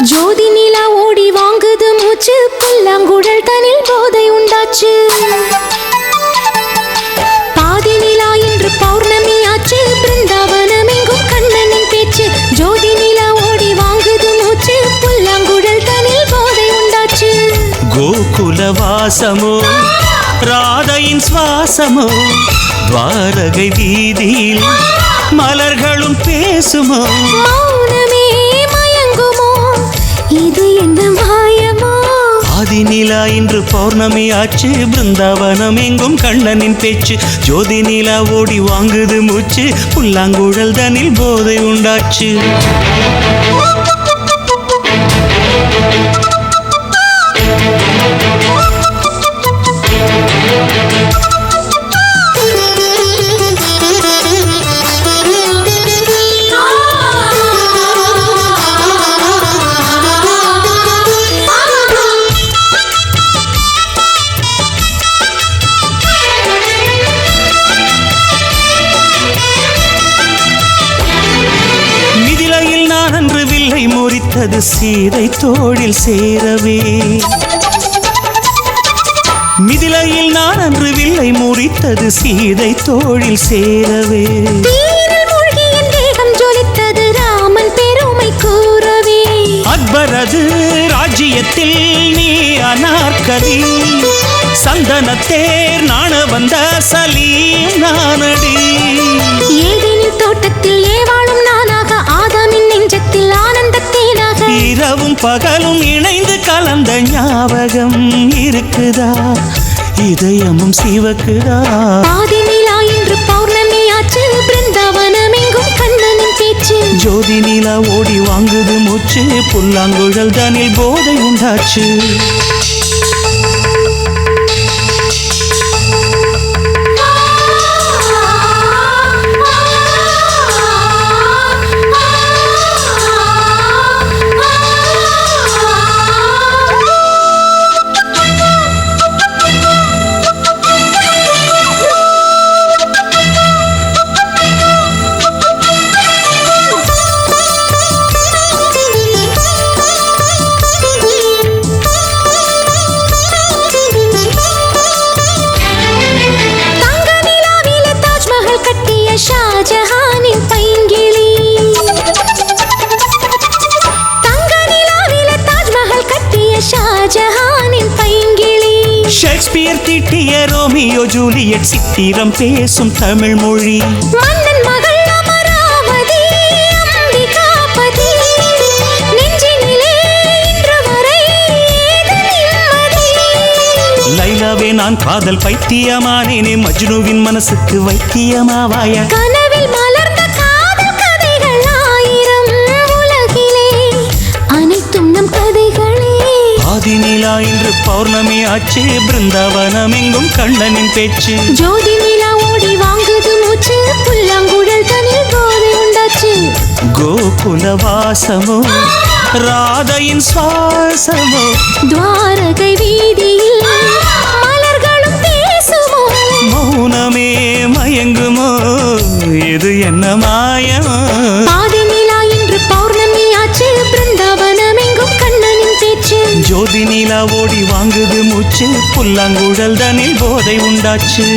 ஜோதி நிலா ஓடி வாங்குது மூச்சு, புல்லாங்குழல் தனில் போதை உண்டாச்சு. பாதி நிலா இன்று பௌர்ணமி ஆச்சு, பிருந்தாவனம் எங்கும் கண்ணனின் பேச்சு. ஜோதி நிலா ஓடி வாங்குது மூச்சு, புல்லாங்குழல் தனில் போதை உண்டாச்சு. கோகுல வாசமோ ராதையின் சுவாசமோ, துவாரகை வீதியில் மலர்களும் பேசுமோ. மௌனமே மயங்குமோ, இது என்ன மாயமோ? ஆதி நிலா இன்று பௌர்ணமி ஆச்சு, பிருந்தாவனம் எங்கும் கண்ணனின் பேச்சு. ஜோதி நிலா ஓடி வாங்குது மூச்சு, புல்லாங்குழல் தனில் போதை உண்டாச்சு. முறித்தது சீதை தோளில் சேரவே, மிதிலையில் நான் அன்று வில்லை முறித்தது சீதை தோளில் சேரவே. மூழ்கியின் தேகம் ஜொலித்தது ராமன் பெருமை கூறவே. அக்பரது ராஜ்யத்தில் நீ அனார்கலி, சந்தனத்தேர் நாண வந்த சலீம் நானடி. ஏதேனின் தோட்டத்தில் ஏவாளும் நானாக, ஆதாமின் நெஞ்சத்தில் ஆனந்தத்தேனாக. இரவும் பகலும் இணைந்து கலந்த ஞாபகம் இருக்குதா, இதயமும் சிவக்குதா. பாதி நிலா இன்று பௌர்ணமி ஆச்சு, பிருந்தாவனம் எங்கும் கண்ணனின் பேச்சு. ஜோதி நிலா ஓடி வாங்குது மூச்சு, புல்லாங்குழல் தனில் போதை உண்டாச்சு. ஷாஜஹானின் பைங்கிளி, தங்க நிலாவில தாஜ்மஹல் கட்டிய ஷாஜஹானின் பைங்கிளி. ஷேக்ஸ்பியர் தீட்டிய ரோமியோ ஜூலியட் சித்திரம் பேசும் தமிழ் மொழி. மன்னன் மகள் அமராவதி அம்பிகாபதி, நெஞ்சினிலே இன்று வரை ஏது நிம்மதி. லைலாவே நான் காதல் பைத்தியமானேனே, மஜ்னுவின் மனசுக்கு வைத்தியமாவாயா. கனவில் மலர்ந்த காதல் கதைகள் ஆயிரம், உலகிலே அனைத்தும் நம் கதைகளே. ஆதி நிலா இன்று பௌர்ணமி ஆச்சு, பிருந்தாவனம் எங்கும் கண்ணனின் பேச்சு. ஜோதி நிலா ஓடி வாங்குது மூச்சு, புல்லாங்குழல் தனில் போதை உண்டாச்சு. கோகுல வாசமோ ராதையின் சுவாசமோ, துவாரகை வீதியில் மலர்களும் பேசுமோ. மௌனமே மயங்குமோ, இது என்ன மாயமோ? பாதி நிலா இன்று பௌர்ணமி ஆச்சு, பிருந்தாவனம் எங்கும் கண்ணனின் பேச்சு. ஜோதி நிலா ஓடி வாங்குது மூச்சு, புல்லாங்குழல் தனில் போதை உண்டாச்சு.